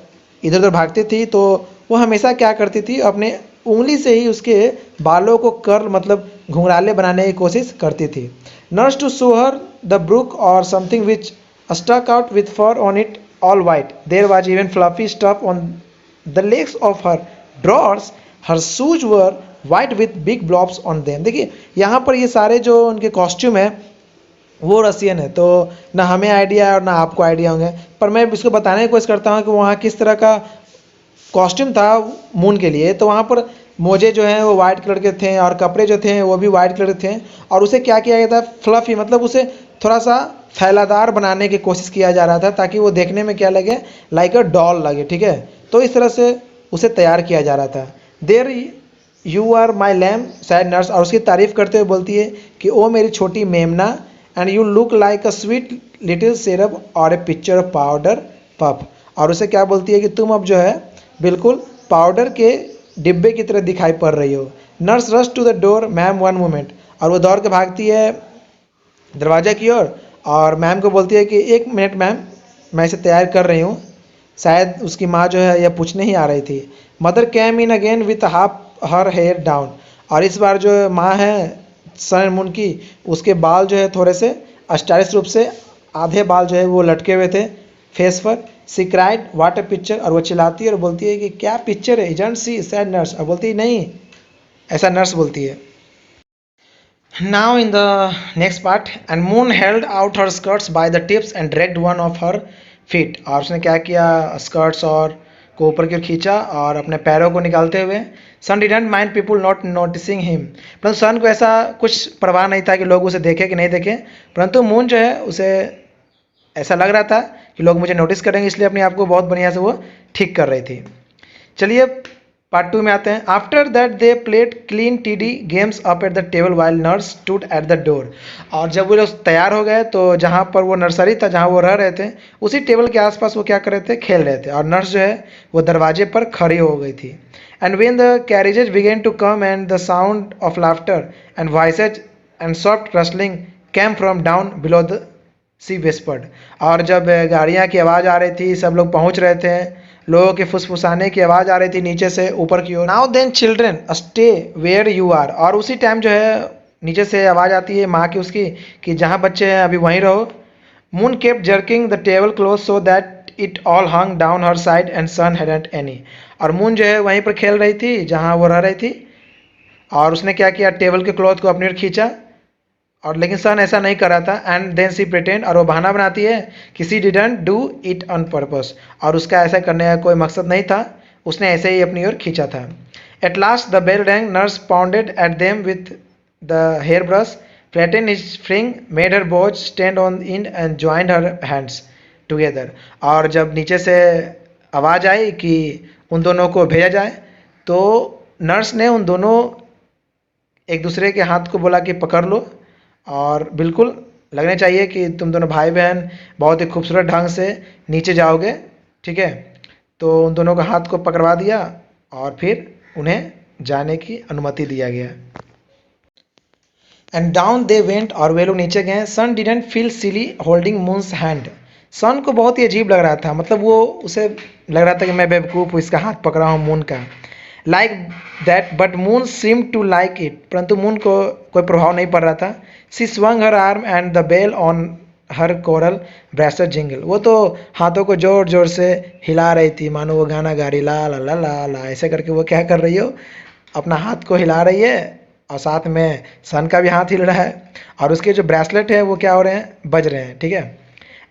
इधर उधर भागती थी, तो वो हमेशा क्या करती थी, अपने उंगली से ही उसके बालों को कर्ल मतलब घुंघराले बनाने की कोशिश करती थी। Nurse to show her the brook और something which stuck out with fur on it all white, there was even fluffy stuff on the legs of her drawers, her shoes were white with big blobs on them. देखिए यहाँ पर ये सारे जो उनके costume है वो Russian है, तो ना हमें आइडिया है और ना आपको आइडिया होंगे, पर मैं इसको बताने की कोशिश करता हूँ कि वहाँ किस तरह का कॉस्ट्यूम था मून के लिए। तो वहाँ पर मोजे जो हैं वो वाइट कलर के थे और कपड़े जो थे वो भी वाइट कलर के थे, और उसे क्या किया गया था, फ्लफी, मतलब उसे थोड़ा सा फैलादार बनाने की कोशिश किया जा रहा था ताकि वो देखने में क्या लगे, लाइक अ डॉल लगे, ठीक है। तो इस तरह से उसे तैयार किया जा रहा था। There you are my lamb said nurse, और उसकी तारीफ करते हुए बोलती है कि ओ मेरी छोटी मेमना, and you look like a sweet little syrup और ए पिक्चर ऑफ पाउडर पफ, और उसे क्या बोलती है कि तुम अब जो है बिल्कुल पाउडर के डिब्बे की तरह दिखाई पड़ रही हो। Nurse rush to the door, ma'am one moment, और वो दौड़ के भागती है दरवाजा की ओर और मैम को बोलती है कि एक मिनट मैम, मैं इसे तैयार कर रही हूँ। शायद उसकी माँ जो है यह पूछने ही आ रही थी। Mother came in again with half her hair down, और इस बार जो माँ है सन मून की, उसके बाल जो है थोड़े से स्टाइलिश रूप से आधे बाल जो है वो लटके हुए थे फेस पर। सी क्राइड व्हाट अ पिक्चर, और वो चिल्लाती है और बोलती है कि क्या पिक्चर है, इजंट सी सैड नर्स, और बोलती है नहीं, ऐसा नर्स बोलती है। Now in the next part, and moon held out her skirts by the tips and dragged one of her feet, और उसने क्या किया, स्कर्ट्स और को ऊपर की ओर खींचा और अपने पैरों को निकालते हुए। Sun didn't mind people not noticing him, परंतु सन को ऐसा कुछ परवाह नहीं था कि लोग उसे देखें कि नहीं देखें, परंतु मून जो है उसे ऐसा लग रहा था कि लोग मुझे नोटिस करेंगे, इसलिए अपने आप को बहुत बढ़िया से वो ठीक कर रही थी। चलिए पार्ट 2 में आते हैं। After that they played clean TD games up at the table while nurse stood at the door, और जब वो लोग तैयार हो गए तो जहाँ पर वो नर्सरी था जहाँ वो रह रहे थे उसी टेबल के आसपास वो क्या कर रहे थे, खेल रहे थे, और नर्स जो है वो दरवाजे पर खड़ी हो गई थी। And when the carriages began to come and the sound of laughter and voices and soft rustling came from down below the she whispered, और जब गाड़ियाँ की आवाज़ आ रही थी, सब लोग पहुँच रहे थे, लोगों के फुसफुसाने की आवाज़ आ रही थी नीचे से ऊपर की ओर। Now then children stay where you are, और उसी टाइम जो है नीचे से आवाज़ आती है माँ की उसकी कि जहाँ बच्चे हैं अभी वहीं रहो। Moon kept jerking the table cloth so that it all hung down her side and Sun hadn't any, और मून जो है वहीं पर खेल रही थी जहाँ वो रह रही थी, और उसने क्या किया, टेबल के क्लॉथ को अपनी ओर खींचा और लेकिन सन ऐसा नहीं कर रहा था। एंड देन सी प्रिटेंड, और वो बहाना बनाती है कि सी didn't do it on purpose, और उसका ऐसा करने का कोई मकसद नहीं था, उसने ऐसे ही अपनी ओर खींचा था। At last the bell rang, nurse pounded at them with the hair brush, flattened his fringe, made her bows stand on in and joined her hands together. और जब नीचे से आवाज़ आई कि उन दोनों को भेजा जाए, तो नर्स ने उन दोनों एक दूसरे के हाथ को बोला कि पकड़ लो, और बिल्कुल लगने चाहिए कि तुम दोनों भाई बहन बहुत ही खूबसूरत ढंग से नीचे जाओगे, ठीक है। तो उन दोनों का हाथ को पकड़वा दिया और फिर उन्हें जाने की अनुमति दिया गया। एंड डाउन दे वेंट, और वे लोग नीचे गए। Sun didn't feel silly holding Moon's hand, Sun को बहुत ही अजीब लग रहा था, मतलब वो उसे लग रहा था कि मैं बेवकूफ़ हूँ, इसका हाथ पकड़ा हूँ मून का, like that, but Moon seem to like it, परंतु मून को कोई प्रभाव नहीं पड़ रहा था। She swung her arm and the bell on her coral bracelet jingle, वो तो हाथों को जोर जोर से हिला रही थी, मानो वो गाना गा रही, ला ला ला ला ला, ऐसे करके वो क्या कर रही हो, अपना हाथ को हिला रही है, और साथ में सन का भी हाथ हिल रहा है, और उसके जो ब्रेसलेट है वो क्या हो रहे हैं, बज रहे हैं, ठीक है।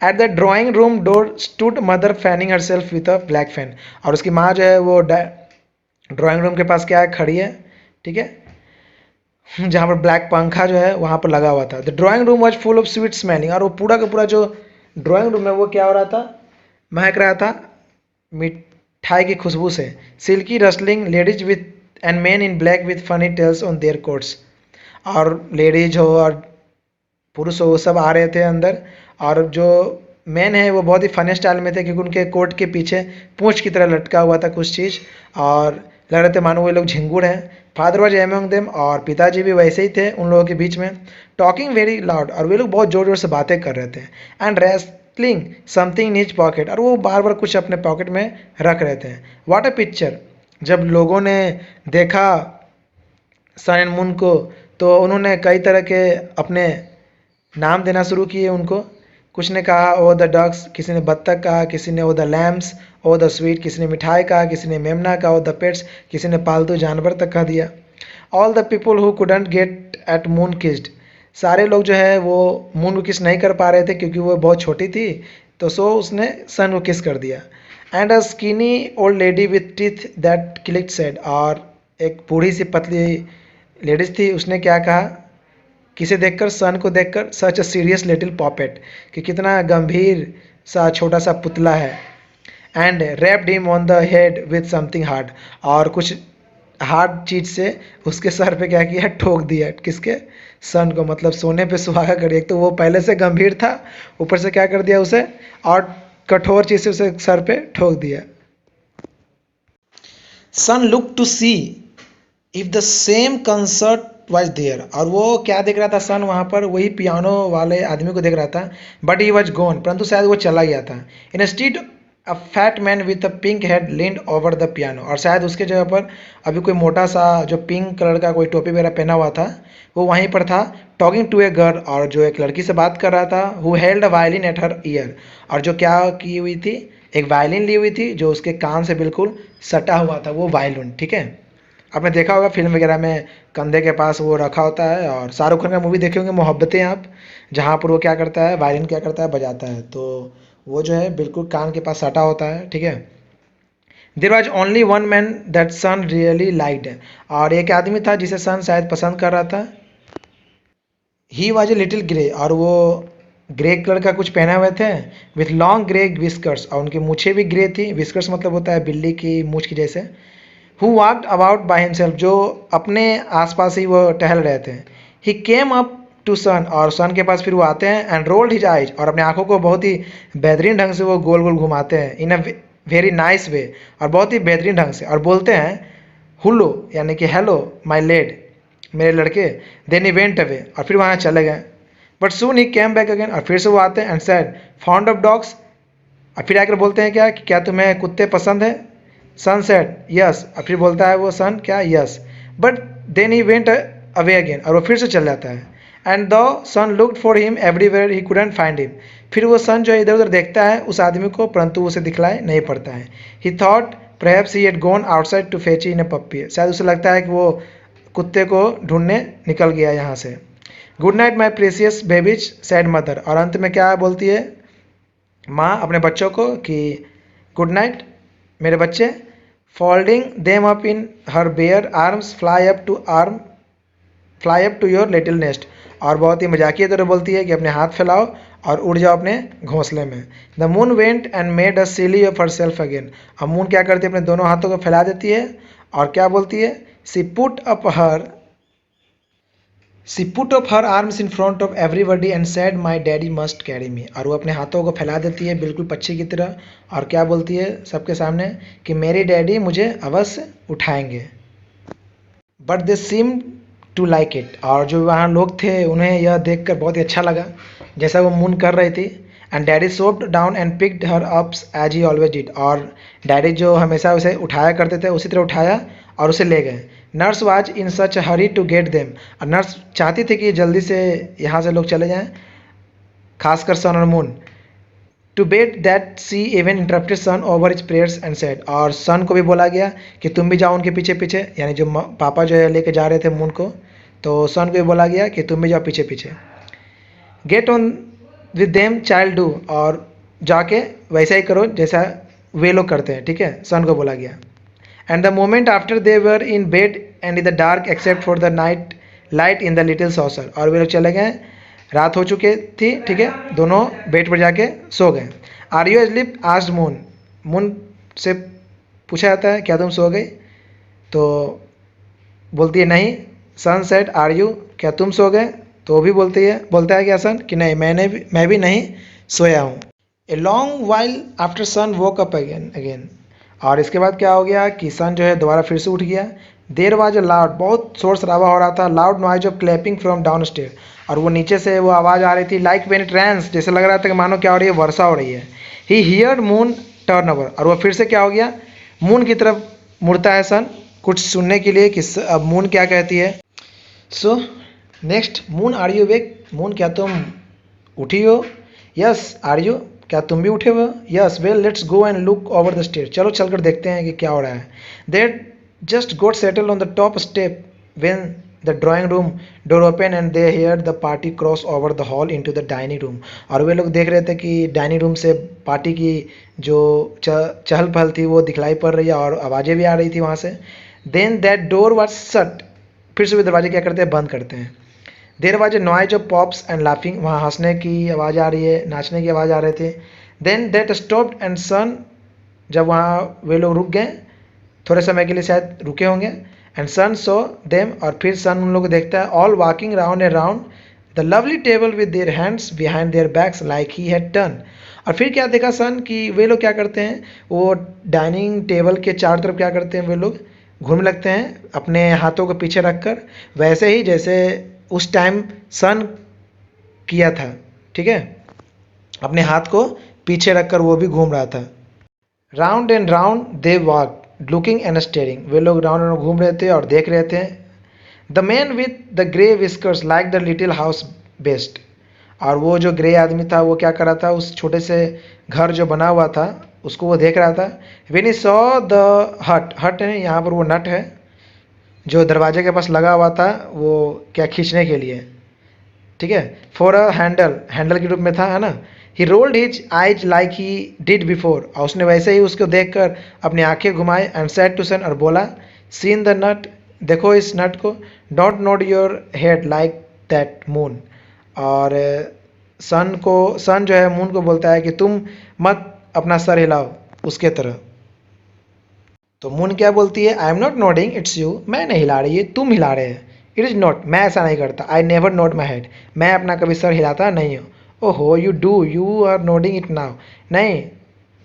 At the drawing room door stood mother fanning her self with a black fan, और उसकी माँ जो है वो ड्राइंग रूम के पास क्या है, खड़ी है, ठीक है, जहाँ पर ब्लैक पंखा जो है वहाँ पर लगा हुआ था। The drawing room was full of sweet smelling, और वो पूरा का पूरा जो ड्राइंग रूम है वो क्या हो रहा था, महक रहा था मिठाई की खुशबू से। Silky rustling ladies with and men in black with funny tails on their coats, और लेडीज हो और पुरुष हो वो सब आ रहे थे अंदर, और जो मैन है वो बहुत ही फनी स्टाइल में थे, क्योंकि उनके कोट के पीछे पूंछ की तरह लटका हुआ था कुछ चीज़, और लग रहे थे मानो वो लोग झिंगुर हैं। फादर वॉज एमंग देम, और पिताजी भी वैसे ही थे उन लोगों के बीच में, टॉकिंग वेरी लाउड, और वे लोग बहुत ज़ोर ज़ोर से बातें कर रहे थे। And wrestling something in his pocket, और वो बार बार कुछ अपने पॉकेट में रख रहे थे। व्हाट अ पिक्चर, जब लोगों ने देखा सन एंड मून को, तो उन्होंने कई तरह के अपने नाम देना शुरू किए उनको। कुछ ने कहा ओ द डक्स, किसी ने बत्तख कहा, किसी ने oh the lambs, oh the sweet, किसी ने मिठाई कहा, किसी ने मेमना कहा, ओ द पेट्स, किसी ने पालतू जानवर तक कह दिया। All the people who couldn't get eight moon kissed, सारे लोग जो है वो मून को किस नहीं कर पा रहे थे क्योंकि वो बहुत छोटी थी, तो सो उसने सन को किस कर दिया। And a skinny old lady with teeth that clicked said, और एक बूढ़ी सी पतली लेडीज थी, उसने क्या कहा, किसे देखकर, सन को देखकर, सच अ सीरियस लिटिल पॉपेट, कि कितना गंभीर सा छोटा सा पुतला है। And wrapped him on the head with something hard, और कुछ हार्ड चीज से उसके सर पे क्या किया, ठोक दिया, किसके, सन को, मतलब सोने पे सुहागा कर दिया। एक तो वो पहले से गंभीर था, ऊपर से क्या कर दिया उसे, और कठोर चीज से उसे सर पे ठोक दिया। Sun look to see if the same concert was there, और वो क्या देख रहा था सन, वहाँ पर वही पियानो वाले आदमी को देख रहा था, बट ही वॉज गॉन, परंतु शायद वो चला गया था। Instead a fat man with a pink head leaned over the piano, और शायद उसके जगह पर अभी कोई मोटा सा जो पिंक कलर का कोई टोपी वगैरह पहना हुआ था वो वहीं पर था। टॉकिंग टू ए गर्ल, और जो एक लड़की से बात कर रहा था, who held a violin at her year, और जो क्या की हुई थी, एक वायलिन ली हुई थी जो उसके कान से बिल्कुल सटा हुआ था वो वायलिन, ठीक है। आपने देखा होगा फिल्म वगैरह में कंधे के पास वो रखा होता है, और शाहरुख खान का मूवी देखे होंगे मोहब्बतें आप, जहाँ पर वो क्या करता है, वायलिन क्या करता है, बजाता है, तो वो जो है बिल्कुल कान के पास सटा होता है, ठीक है। There was only one man that Sun really liked, और एक आदमी था जिसे सन शायद पसंद कर रहा था। He was a little grey, और वो ग्रे कलर का कुछ पहने हुए थे, विथ लॉन्ग ग्रे विस्कर्स, और उनकी मूछें भी ग्रे थी। विस्कर्स मतलब होता है बिल्ली की मूछ की जैसे। Who walked about by himself, जो अपने आसपास ही वो टहल रहे थे। ही केम अप टू सन, और सन के पास फिर वो आते हैं, एंड रोल्ड हिज आइज, और अपने आंखों को बहुत ही बेहतरीन ढंग से वो गोल गोल घुमाते हैं, इन अ वेरी नाइस वे, और बहुत ही बेहतरीन ढंग से, और बोलते हैं हुलो, यानी कि हेलो माई लेड, मेरे लड़के। देन ही वेंट अवे, और फिर वहाँ चले गए। But soon he came back again, और फिर से वो आते हैं, and sad fond of dogs, और फिर आकर बोलते हैं क्या कि क्या तुम्हें कुत्ते पसंद है। सन सेड यस, और फिर बोलता है वो सन क्या, yes. But then he went away again, और वो फिर से चल जाता है। And the Sun looked for him everywhere, he couldn't find him, फिर वो सन जो है इधर उधर देखता है उस आदमी को, परंतु उसे दिखलाई नहीं पड़ता है। He thought perhaps he had gone outside to fetch in a puppy, शायद उसे लगता है कि वो कुत्ते को ढूंढने निकल गया यहाँ से। गुड नाइट माई प्रेसियस बेबीज सैड मदर। और अंत में क्या बोलती है माँ अपने बच्चों को कि गुड नाइट मेरे बच्चे। Folding them up in her bare arms fly up to your little nest. और बहुत ही मजाकिया तरह बोलती है कि अपने हाथ फैलाओ और उड़ जाओ अपने घोंसले में। The moon went and made a silly of her self again. अब मून क्या करती है अपने दोनों हाथों को फैला देती है और क्या बोलती है she put up her arms in front of everybody and said my daddy must carry me. और वो अपने हाथों को फैला देती है बिल्कुल पक्षी की तरह और क्या बोलती है सबके सामने कि मेरी डैडी मुझे अवश्य उठाएंगे। But they seem to like it. और जो वहाँ लोग थे उन्हें यह देखकर बहुत ही अच्छा लगा जैसा वो मून कर रही थी। And daddy stooped down and picked her ups as he always did. और डैडी जो हमेशा उसे उठाया करते थे उसी तरह उठाया और उसे ले गए। Nurse was in such hurry to get them. और नर्स चाहती थी कि जल्दी से यहाँ से लोग चले जाएं, खासकर सन और Moon. To bet that she even interrupted Sun over his prayers and said. और सन को भी बोला गया कि तुम भी जाओ उनके पीछे पीछे, यानी जो पापा जो है लेके जा रहे थे मून को, तो सन को भी बोला गया कि तुम भी जाओ पीछे पीछे। Get on with them child do. और जाके वैसा ही करो जैसा वे लोग करते हैं, ठीक है, सन को बोला गया। And the moment after they were in bed and in the dark except for the night light in the little saucer. और वे लोग चले गए, रात हो चुकी थी, ठीक है, दोनों बेड पर जाके सो गए। Are you asleep asked Moon. Moon से पूछा जाता है क्या तुम सो गई, तो बोलती है नहीं। सन सेड आर यू, क्या तुम सो गए, तो वो भी बोलता है क्या सन कि नहीं मैं भी नहीं सोया हूँ। A long while after Sun woke up again. और इसके बाद क्या हो गया कि सन जो है दोबारा फिर से उठ गया। देर वाज ए लाउड, बहुत शोर शराबा हो रहा था, loud noise of clapping from down stair. और वो नीचे से वो आवाज़ आ रही थी लाइक व्हेन इट रेन्स, जैसे लग रहा था कि मानो क्या हो रही है, वर्षा हो रही है। ही हियर्ड मून टर्न ओवर। और वो फिर से क्या हो गया, मून की तरफ मुड़ता है सन कुछ सुनने के लिए कि अब मून क्या कहती है। So next, Moon are you wake. Moon क्या तुम उठी हो। यस आर यू, क्या तुम भी उठे हो। Yes well let's go and look over the stair. चलो चलकर देखते हैं कि क्या हो रहा है। That just got settle on the top step when the drawing room door open and they hear the party cross over the hall into the dining room. और वे लोग देख रहे थे कि डाइनिंग रूम से पार्टी की जो चहल पहल थी वो दिखलाई पड़ रही है और आवाज़ें भी आ रही थी वहाँ से। Then that door was shut. फिर से वे दरवाजे क्या करते हैं, बंद करते हैं। There was a noise of pops and laughing. वहाँ हंसने की आवाज़ आ रही है, नाचने की आवाज़ आ रहे थे। देन दैट स्टॉप्ड एंड सन। जब वहाँ वे लोग रुक गए, थोड़े समय के लिए शायद रुके होंगे। And Sun saw them. और फिर सन उन लोग को देखता है, all walking round and round the lovely table with their hands behind their backs like he had done. और फिर क्या देखा सन कि वे लोग क्या करते हैं, वो डाइनिंग टेबल के चारों तरफ क्या करते हैं, वे लोग घूमने लगते हैं अपने हाथों को पीछे रखकर, वैसे ही जैसे उस टाइम सन किया था, ठीक है, अपने हाथ को पीछे रखकर वो भी घूम रहा था। Round and round they walk looking and staring. वे लोग राउंड राउंड घूम रहे थे और देख रहे थे। The man with the grey whiskers like the little house best. और वो जो ग्रे आदमी था वो क्या कर रहा था, उस छोटे से घर जो बना हुआ था उसको वो देख रहा था। व्हेन ही सॉ द हट है यहाँ पर वो नट है जो दरवाजे के पास लगा हुआ था, वो क्या खींचने के लिए, ठीक है, फॉर अ हैंडल के रूप में था, है ना। He rolled his eyes like he did before. और उसने वैसे ही उसको देखकर अपनी आंखें घुमाई एंड सेड टू सन। और बोला सीन द नट, देखो इस नट को। Don't node your head like that moon. और सन जो है मून को बोलता है कि तुम मत अपना सर हिलाओ उसके तरह। तो मून क्या बोलती है, I am not nodding it's you. मैं नहीं हिला रही है, तुम हिला रहे हैं। इट इज़ नॉट, मैं ऐसा नहीं करता। I never nod my head, मैं अपना कभी सर हिलाता नहीं हूँ। ओहो you do, you are nodding it now. नहीं,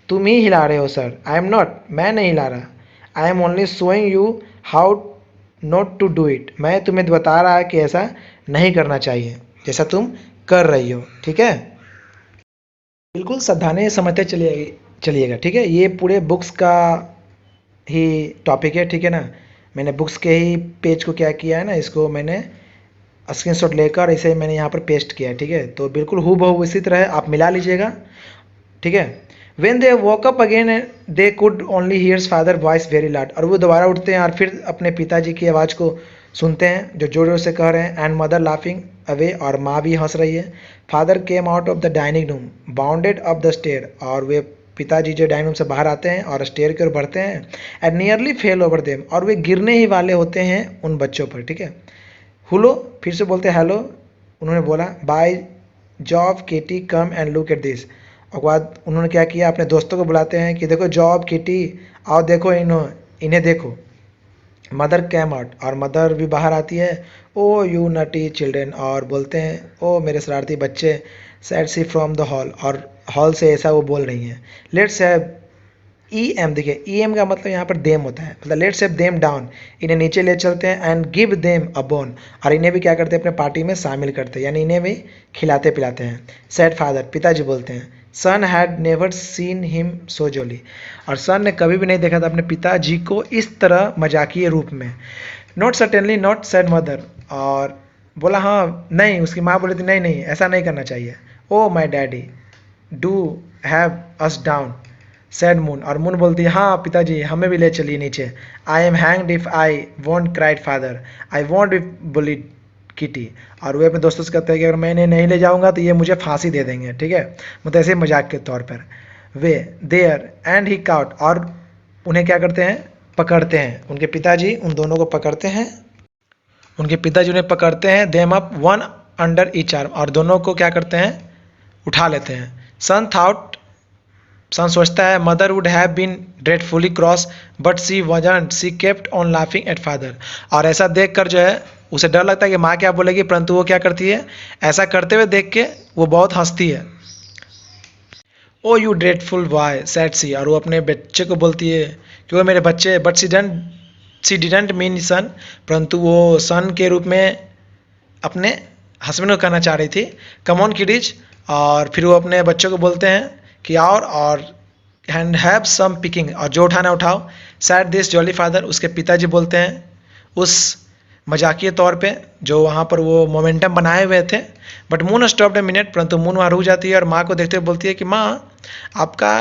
तुम ही हिला रहे हो सर। आई एम नॉट, मैं नहीं हिला रहा। I am only showing you how not to do it. मैं तुम्हें बता रहा है कि ऐसा नहीं करना चाहिए जैसा तुम कर रही हो, ठीक है। बिल्कुल सावधानी समझते चलिएगा, ठीक है। ये पूरे बुक्स का ही टॉपिक है, ठीक है ना। मैंने बुक्स के ही पेज को क्या किया है ना, इसको मैंने स्क्रीनशॉट लेकर इसे मैंने यहाँ पर पेस्ट किया है, ठीक है। तो बिल्कुल हूबहू इसी तरह आप मिला लीजिएगा, ठीक है। When they walk up again they could only hears father voice very loud. और वो दोबारा उठते हैं और फिर अपने पिताजी की आवाज़ को सुनते हैं जो जोर जोर से कह रहे हैं। एंड मदर लाफिंग अवे और माँ भी हंस रही है। Father came out of the dining room bounded up the stair, और वे पिताजी जो डाइनिंग रूम से बाहर आते हैं और स्टेयर की ओर बढ़ते हैं। And nearly fail over them, और वे गिरने ही वाले होते हैं उन बच्चों पर, ठीक है। हुलो, फिर से बोलते हैं हेलो, उन्होंने बोला by job kitty come and look at this. और बाद उन्होंने क्या किया, अपने दोस्तों को बुलाते हैं कि देखो जॉब किटी, आओ देखो इन्हें देखो। मदर कैम आउट, और मदर भी बाहर आती है। ओ यू नटी चिल्ड्रेन, और बोलते हैं ओ मेरे शरारती बच्चे। Said she from the hall, और हॉल से ऐसा वो बोल रही हैं। लेट्स हैव ई एम, देखिए ई एम का मतलब यहाँ पर देम होता है, मतलब लेट्स हैव देम डाउन, इन्हें नीचे ले चलते हैं। And give them a bone, और इन्हें भी क्या करते हैं अपने पार्टी में शामिल करते हैं, यानी इन्हें भी खिलाते पिलाते हैं। सैड फादर, पिताजी बोलते हैं। Son had never seen him so jolly, और सन ने कभी भी नहीं देखा था अपने पिताजी को इस तरह मजाकिए रूप में। Not certainly not, sad mother, और बोला हाँ नहीं, उसकी माँ बोली थी नहीं नहीं ऐसा नहीं करना चाहिए। Oh my daddy do have us down, said moon, और मून बोलती है हाँ पिताजी हमें भी ले चलिए नीचे। I am hanged if I won't cried father, I won't be bullied kitty, और वे अपने दोस्तों से कहते हैं कि अगर मैं इन्हें नहीं ले जाऊंगा तो ये मुझे फांसी दे देंगे, ठीक है, मतलब ऐसे मजाक के तौर पर। Way there and he caught, और उन्हें क्या करते हैं, पकड़ते हैं, उनके पिताजी उन दोनों को पकड़ते हैं, उनके पिताजी उन्हें पकड़ते हैं। Them up one under each arm, और दोनों को क्या करते हैं, उठा लेते हैं। सन थाउट, सन सोचता है mother would have been dreadfully cross but she wasn't, she kept on laughing at father, और ऐसा देख कर जो है उसे डर लगता है कि माँ क्या बोलेगी, परंतु वो क्या करती है, ऐसा करते हुए देख के वो बहुत हंसती है। ओ यू ड्रेडफुल बॉय सैड सी, और वो अपने बच्चे को बोलती है कि वो मेरे बच्चे, बट सी डिडंट मीन सन, परंतु वो सन के रूप में अपने हस्बैंड को कहना चाह रही थी। कम ऑन किडीज, और फिर वो अपने बच्चों को बोलते हैं कि आओ और एंड हैव सम पिकिंग, और जो उठाना उठाओ। सैड दिस जॉली फादर, उसके पिताजी बोलते हैं उस मजाकिए तौर पे जो वहाँ पर वो मोमेंटम बनाए हुए थे। But moon stopped a minute, परंतु मून वहाँ रुक जाती है और माँ को देखते हुए बोलती है कि माँ आपका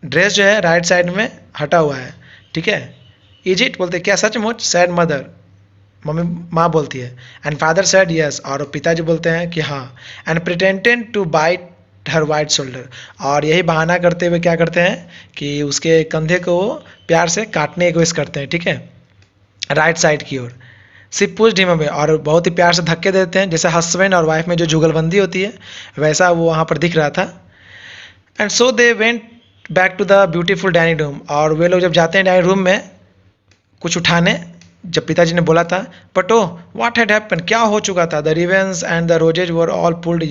ड्रेस जो है राइट साइड में हटा हुआ है, ठीक है। इज इट, बोलते क्या सचमुच, सैड मदर, मम्मी माँ बोलती है। एंड फादर सैड यस, और पिताजी बोलते हैं कि हाँ। And pretended to bite her white shoulder, और यही बहाना करते हुए क्या करते हैं कि उसके कंधे को प्यार से काटने की कोशिश करते हैं, ठीक है, राइट साइड की ओर। सी पुश्ड हिम अवे, और बहुत ही प्यार से धक्के देते हैं, जैसे हस्बैंड और वाइफ में जो जुगलबंदी होती है वैसा वो वहाँ पर दिख रहा था। And so they went back to the beautiful dining room, और वे लोग जब जाते हैं डाइनिंग रूम में कुछ उठाने, जब पिताजी ने बोला था, but oh what had happen, क्या हो चुका था। The ribbons and the roses were all pulled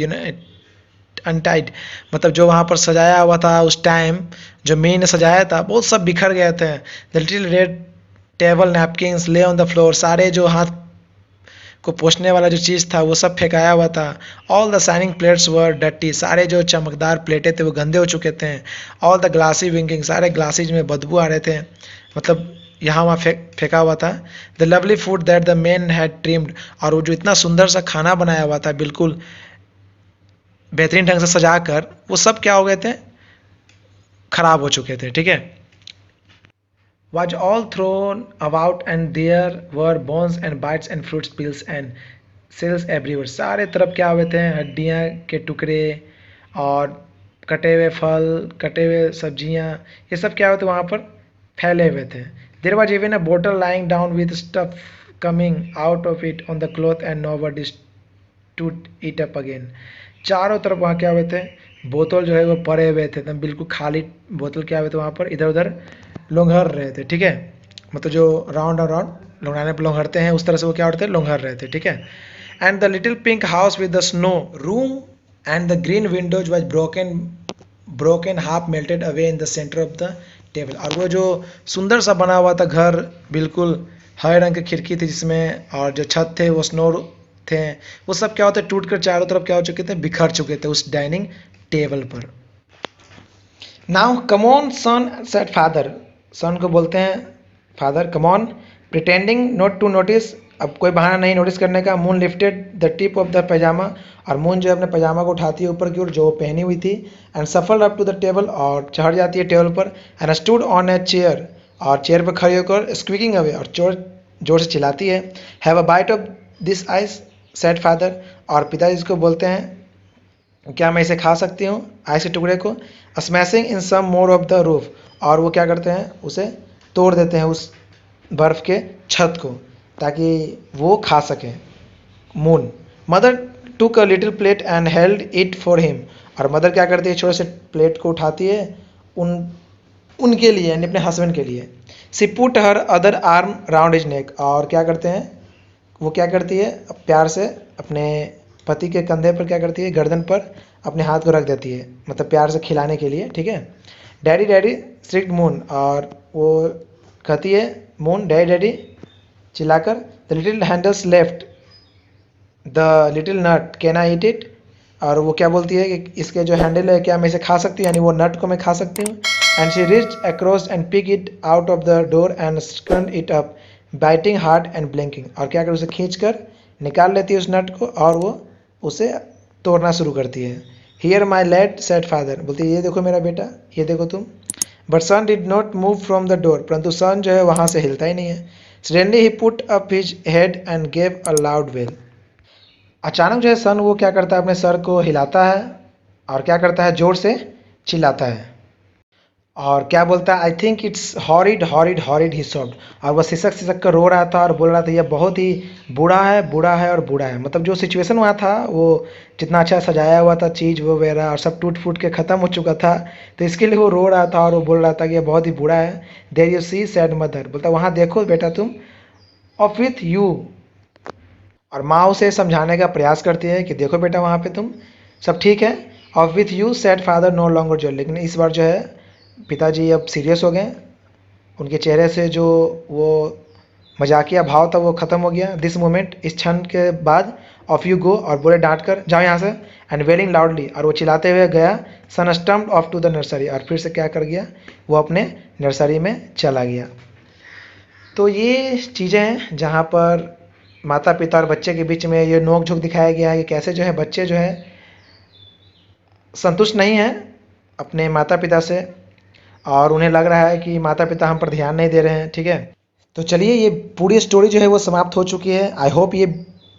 untied, मतलब जो वहाँ पर सजाया हुआ था उस टाइम, जो मी ने सजाया था वो सब बिखर गए थे। The little red table napkins ले ऑन द फ्लोर, सारे जो हाथ को पोंछने वाला जो चीज़ था वो सब फेंकाया हुआ था। All the shining plates were dirty, सारे जो चमकदार प्लेटें थे वो गंदे हो चुके थे। ऑल द ग्लासी विंकिंग, सारे ग्लासेज में बदबू आ रहे थे, मतलब यहाँ वहाँ फेंका हुआ था। The lovely food that the main had trimmed, और वो जो इतना सुंदर सा खाना बनाया हुआ था बिल्कुल बेहतरीन ढंग से सजा कर, वो सब क्या हो गए थे, खराब हो चुके थे, ठीक है। was all thrown about and there were bones and bites and fruits peels and shells everywhere, सारे तरफ क्या हुए थे, हड्डियाँ के टुकड़े और कटे हुए फल, कटे हुए सब्जियाँ, ये सब क्या हुए थे वहाँ पर फैले हुए थे। There was even a bottle lying down with stuff coming out of it on the cloth and nobody stood it up again, चारों तरफ वहाँ क्या हुए थे, बोतल जो है वो पड़े हुए थे, एकदम बिल्कुल खाली बोतल क्या हुए थे वहाँ पर इधर उधर लोंघर रहे थे, ठीक है, मतलब जो राउंड और राउंड लोंघाने पर लोंघरते हैं उस तरह से वो क्या होते हैं, लोंघर रहे थे, ठीक है। And the little pink house with the snow room and the green Windows was broken half melted away in the centre of the table, और वो जो सुंदर सा बना हुआ था घर, बिल्कुल हरे रंग की खिड़की थी जिसमें, और जो छत थे वो स्नो थे, वो सब क्या होते टूट कर चारों तरफ क्या हो चुके थे, बिखर चुके थे उस डाइनिंग टेबल पर। Now come on son said father, son को बोलते हैं father, come on pretending not to notice, अब कोई बहाना नहीं नोटिस करने का। Moon lifted the tip of the pyjama, और मून जो है अपने पैजामा को उठाती है ऊपर की ओर जो पहनी हुई थी, एंड सफल अप टू द टेबल, और चढ़ जाती है टेबल पर, and stood on a chair, और चेयर पर खड़ी होकर स्क्वीकिंग अवे, और जोर से चिल्लाती है, have a bite of this ice said father, और पिताजी इसको बोलते हैं क्या मैं इसे खा सकती हूँ, आइस के टुकड़े को। Smashing in some more of the roof, और वो क्या करते हैं उसे तोड़ देते हैं उस बर्फ़ के छत को ताकि वो खा सकें। Moon mother took a little plate and held it for him, और मदर क्या करती है छोटे से प्लेट को उठाती है उनके लिए यानी अपने हस्बैंड के लिए। She put her other arm round his neck, और क्या करते हैं वो क्या करती है प्यार से अपने पति के कंधे पर क्या करती है गर्दन पर अपने हाथ को रख देती है, मतलब प्यार से खिलाने के लिए, ठीक है। डैडी डैडी स्ट्रिक्ट मून, और वो कहती है मून डैडी डैडी चिल्लाकर। The little handles left the little nut can I eat it, और वो क्या बोलती है कि इसके जो हैंडल है क्या मैं इसे खा सकती हूँ, यानी वो नट को मैं खा सकती हूँ। And she reached across and pick it out of the door and scrunched it up biting hard and blinking, और क्या कर उसे खींच कर निकाल लेती है उस नट को और वो उसे तोड़ना शुरू करती है। Here my lad said father, बोलती है ये देखो मेरा बेटा, ये देखो तुम। But Sun did not move from the door, परंतु सन जो है वहाँ से हिलता ही नहीं है। Suddenly he put up his head and gave a loud well, अचानक जो है सन वो क्या करता है अपने सर को हिलाता है और क्या करता है जोर से चिल्लाता है और क्या बोलता है I think it's horrid horrid horrid he soft, और वह सिसक सिसक कर रो रहा था और बोल रहा था यह बहुत ही बुरा है बुरा है और बुरा है। मतलब जो सिचुएशन वहाँ था वो जितना अच्छा सजाया हुआ था चीज़ वो वगैरह और सब टूट फूट के ख़त्म हो चुका था, तो इसके लिए वो रो रहा था और वो बोल रहा था कि यह बहुत ही बुरा है। There you see said mother, बोलता वहाँ देखो बेटा तुम, ऑफ विथ यू, और माँ उसे समझाने का प्रयास करती है कि देखो बेटा वहाँ पे तुम सब ठीक है। Off with you said father no longer जो, लेकिन इस बार जो है पिताजी अब सीरियस हो गए, उनके चेहरे से जो वो मजाकिया भाव था वो ख़त्म हो गया। दिस मोमेंट, इस क्षण के बाद, ऑफ यू गो, और बोले डांट कर जाओ यहाँ से। एंड वेलिंग लाउडली, और वो चिल्लाते हुए गया। Son stumped off to the nursery, और फिर से क्या कर गया वो अपने नर्सरी में चला गया। तो ये चीज़ें हैं जहाँ पर माता पिता और बच्चे के बीच में ये नोक झोंक दिखाया गया है कि कैसे जो है बच्चे जो है संतुष्ट नहीं हैं अपने माता पिता से और उन्हें लग रहा है कि माता पिता हम पर ध्यान नहीं दे रहे हैं, ठीक है। तो चलिए ये पूरी स्टोरी जो है वो समाप्त हो चुकी है। आई होप ये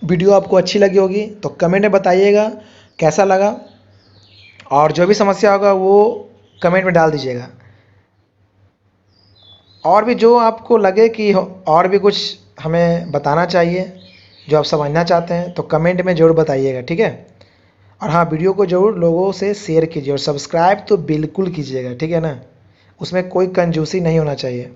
वीडियो आपको अच्छी लगी होगी, तो कमेंट में बताइएगा कैसा लगा, और जो भी समस्या होगा वो कमेंट में डाल दीजिएगा। और भी जो आपको लगे कि और भी कुछ हमें बताना चाहिए जो आप समझना चाहते हैं तो कमेंट में ज़रूर बताइएगा, ठीक है। और हाँ, वीडियो को ज़रूर लोगों से शेयर कीजिए और सब्सक्राइब तो बिल्कुल कीजिएगा, ठीक है ना, उसमें कोई कंजूसी नहीं होना चाहिए।